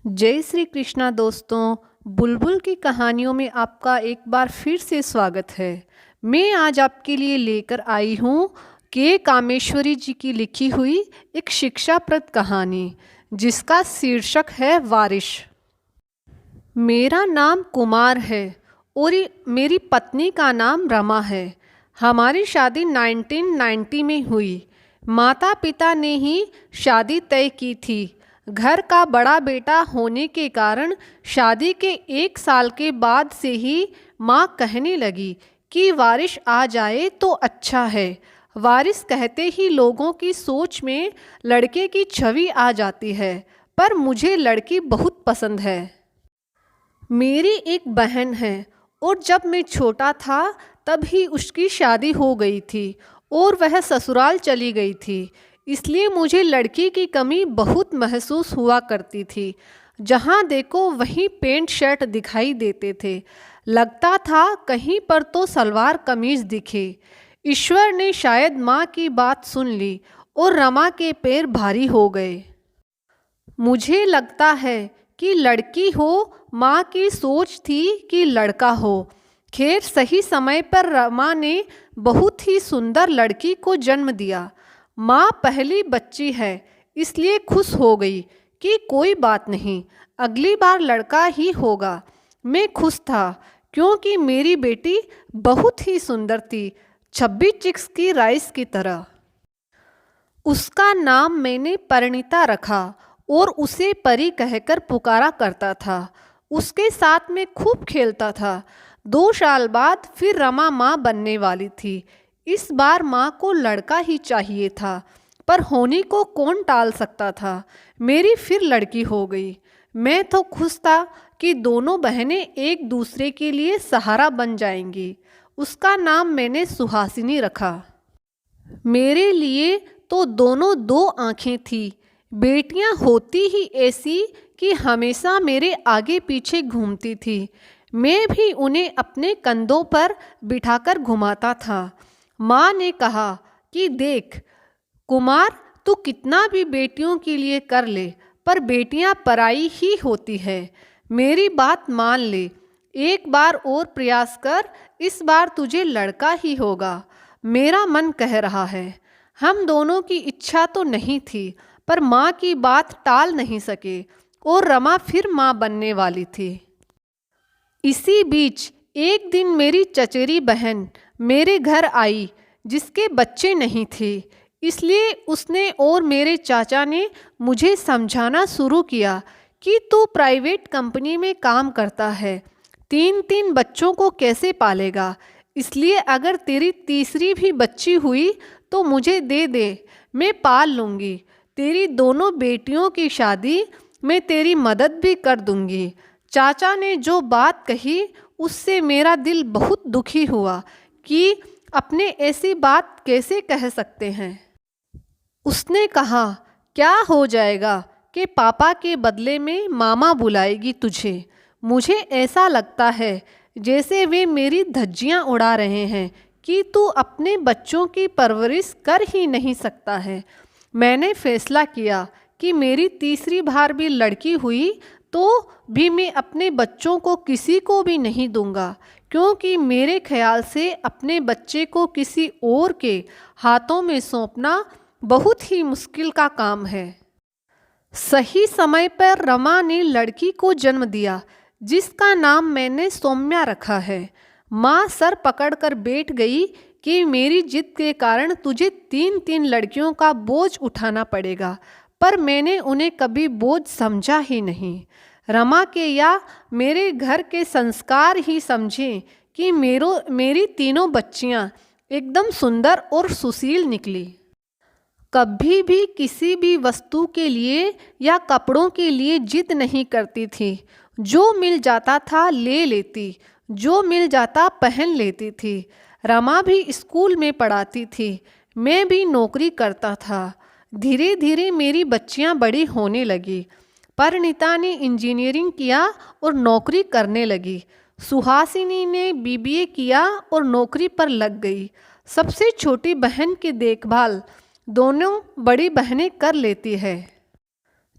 जय श्री कृष्णा दोस्तों। बुलबुल की कहानियों में आपका एक बार फिर से स्वागत है। मैं आज आपके लिए लेकर आई हूँ के कामेश्वरी जी की लिखी हुई एक शिक्षाप्रद कहानी जिसका शीर्षक है वारिश। मेरा नाम कुमार है और मेरी पत्नी का नाम रमा है। हमारी शादी 1990 में हुई। माता पिता ने ही शादी तय की थी। घर का बड़ा बेटा होने के कारण शादी के 1 साल के बाद से ही माँ कहने लगी कि वारिश आ जाए तो अच्छा है। वारिस कहते ही लोगों की सोच में लड़के की छवि आ जाती है, पर मुझे लड़की बहुत पसंद है। मेरी एक बहन है और जब मैं छोटा था तब ही उसकी शादी हो गई थी और वह ससुराल चली गई थी। इसलिए मुझे लड़की की कमी बहुत महसूस हुआ करती थी। जहाँ देखो वहीं पेंट शर्ट दिखाई देते थे। लगता था कहीं पर तो सलवार कमीज दिखे। ईश्वर ने शायद माँ की बात सुन ली और रमा के पैर भारी हो गए। मुझे लगता है कि लड़की हो, माँ की सोच थी कि लड़का हो। खैर सही समय पर रमा ने बहुत ही सुंदर लड़की को जन्म दिया। माँ पहली बच्ची है इसलिए खुश हो गई कि कोई बात नहीं, अगली बार लड़का ही होगा। मैं खुश था क्योंकि मेरी बेटी बहुत ही सुंदर थी, 26 चिक्स की राइस की तरह। उसका नाम मैंने परिणीता रखा और उसे परी कहकर पुकारा करता था। उसके साथ में खूब खेलता था। 2 साल बाद फिर रमा माँ बनने वाली थी। इस बार माँ को लड़का ही चाहिए था, पर होने को कौन टाल सकता था। मेरी फिर लड़की हो गई। मैं तो खुश था कि दोनों बहनें एक दूसरे के लिए सहारा बन जाएंगी। उसका नाम मैंने सुहासिनी रखा। मेरे लिए तो दोनों 2 आंखें थी। बेटियां होती ही ऐसी कि हमेशा मेरे आगे पीछे घूमती थी। मैं भी उन्हें अपने कंधों पर बिठाकर घुमाता था। माँ ने कहा कि देख कुमार, तू कितना भी बेटियों के लिए कर ले, पर बेटियां पराई ही होती है। मेरी बात मान ले, एक बार और प्रयास कर, इस बार तुझे लड़का ही होगा। मेरा मन कह रहा है। हम दोनों की इच्छा तो नहीं थी, पर माँ की बात टाल नहीं सके और रमा फिर माँ बनने वाली थी। इसी बीच एक दिन मेरी चचेरी बहन मेरे घर आई जिसके बच्चे नहीं थे। इसलिए उसने और मेरे चाचा ने मुझे समझाना शुरू किया कि तू प्राइवेट कंपनी में काम करता है, 3 बच्चों को कैसे पालेगा। इसलिए अगर तेरी तीसरी भी बच्ची हुई तो मुझे दे दे, मैं पाल लूँगी। तेरी दोनों बेटियों की शादी मैं तेरी मदद भी कर दूँगी। चाचा ने जो बात कही उससे मेरा दिल बहुत दुखी हुआ कि अपने ऐसी बात कैसे कह सकते हैं। उसने कहा क्या हो जाएगा कि पापा के बदले में मामा बुलाएगी तुझे। मुझे ऐसा लगता है जैसे वे मेरी धज्जियाँ उड़ा रहे हैं कि तू अपने बच्चों की परवरिश कर ही नहीं सकता है। मैंने फैसला किया कि मेरी तीसरी बार भी लड़की हुई तो भी मैं अपने बच्चों को किसी को भी नहीं दूंगा, क्योंकि मेरे ख्याल से अपने बच्चे को किसी और के हाथों में सौंपना बहुत ही मुश्किल का काम है। सही समय पर रमा ने लड़की को जन्म दिया जिसका नाम मैंने सौम्या रखा है। माँ सर पकड़कर बैठ गई कि मेरी जिद के कारण तुझे 3 लड़कियों का बोझ उठाना पड़ेगा, पर मैंने उन्हें कभी बोझ समझा ही नहीं। रमा के या मेरे घर के संस्कार ही समझें कि मेरी तीनों बच्चियां एकदम सुंदर और सुशील निकली। कभी भी किसी भी वस्तु के लिए या कपड़ों के लिए जिद नहीं करती थी। जो मिल जाता था ले लेती, जो मिल जाता पहन लेती थी। रमा भी स्कूल में पढ़ाती थी, मैं भी नौकरी करता था। धीरे धीरे मेरी बच्चियां बड़ी होने लगी। परिणीता ने इंजीनियरिंग किया और नौकरी करने लगी। सुहासिनी ने बीबीए किया और नौकरी पर लग गई। सबसे छोटी बहन की देखभाल दोनों बड़ी बहनें कर लेती है।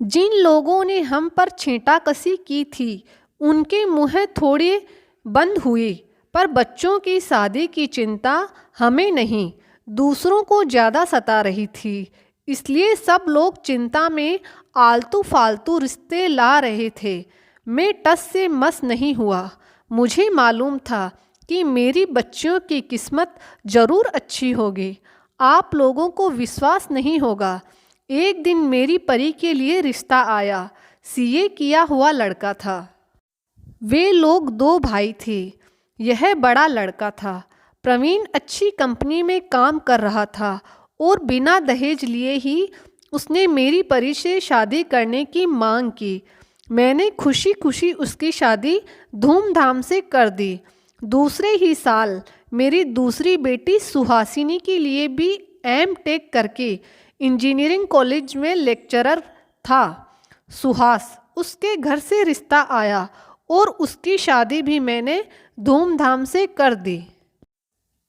जिन लोगों ने हम पर छींटाकशी की थी उनके मुँह थोड़े बंद हुए, पर बच्चों की शादी की चिंता हमें नहीं, दूसरों को ज़्यादा सता रही थी। इसलिए सब लोग चिंता में आलतू फालतू रिश्ते ला रहे थे। मैं टस से मस नहीं हुआ। मुझे मालूम था कि मेरी बच्चियों की किस्मत ज़रूर अच्छी होगी। आप लोगों को विश्वास नहीं होगा, एक दिन मेरी परी के लिए रिश्ता आया। सीए किया हुआ लड़का था। वे लोग 2 भाई थे। यह बड़ा लड़का था। प्रवीण अच्छी कंपनी में काम कर रहा था और बिना दहेज लिए ही उसने मेरी परी से शादी करने की मांग की। मैंने खुशी खुशी उसकी शादी धूमधाम से कर दी। दूसरे ही साल मेरी दूसरी बेटी सुहासिनी के लिए भी एम.टेक करके इंजीनियरिंग कॉलेज में लेक्चरर था। सुहास, उसके घर से रिश्ता आया और उसकी शादी भी मैंने धूमधाम से कर दी।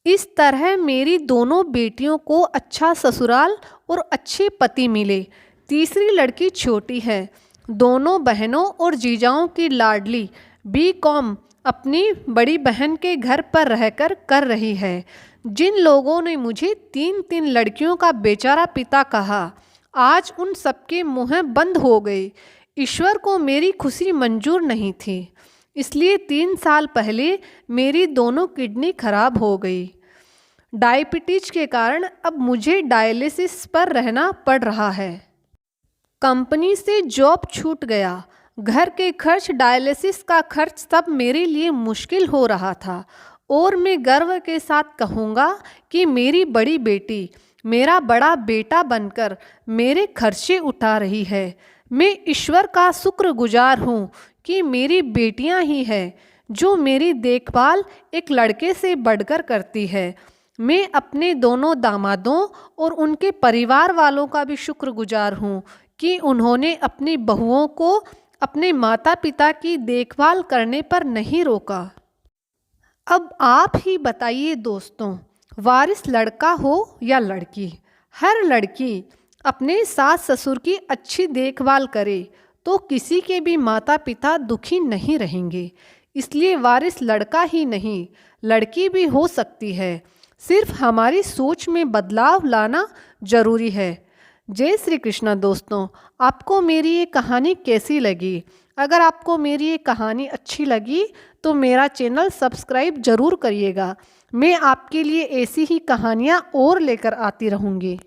इस तरह मेरी दोनों बेटियों को अच्छा ससुराल और अच्छे पति मिले। तीसरी लड़की छोटी है। दोनों बहनों और जीजाओं की लाडली बीकॉम अपनी बड़ी बहन के घर पर रहकर कर रही है। जिन लोगों ने मुझे 3 लड़कियों का बेचारा पिता कहा, आज उन सबके मुँह बंद हो गए। ईश्वर को मेरी खुशी मंजूर नहीं थी, इसलिए 3 साल पहले मेरी दोनों किडनी खराब हो गई। डायबिटीज के कारण अब मुझे डायलिसिस पर रहना पड़ रहा है। कंपनी से जॉब छूट गया। घर के खर्च, डायलिसिस का खर्च सब मेरे लिए मुश्किल हो रहा था। और मैं गर्व के साथ कहूँगा कि मेरी बड़ी बेटी मेरा बड़ा बेटा बनकर मेरे खर्चे उठा रही है। मैं ईश्वर का शुक्रगुजार हूँ कि मेरी बेटियाँ ही हैं जो मेरी देखभाल एक लड़के से बढ़कर करती है। मैं अपने दोनों दामादों और उनके परिवार वालों का भी शुक्रगुजार हूँ कि उन्होंने अपनी बहुओं को अपने माता पिता की देखभाल करने पर नहीं रोका। अब आप ही बताइए दोस्तों, वारिस लड़का हो या लड़की, हर लड़की अपने सास ससुर की अच्छी देखभाल करे तो किसी के भी माता पिता दुखी नहीं रहेंगे। इसलिए वारिस लड़का ही नहीं, लड़की भी हो सकती है। सिर्फ हमारी सोच में बदलाव लाना जरूरी है। जय श्री कृष्णा दोस्तों, आपको मेरी ये कहानी कैसी लगी? अगर आपको मेरी ये कहानी अच्छी लगी तो मेरा चैनल सब्सक्राइब ज़रूर करिएगा। मैं आपके लिए ऐसी ही कहानियाँ और लेकर आती रहूँगी।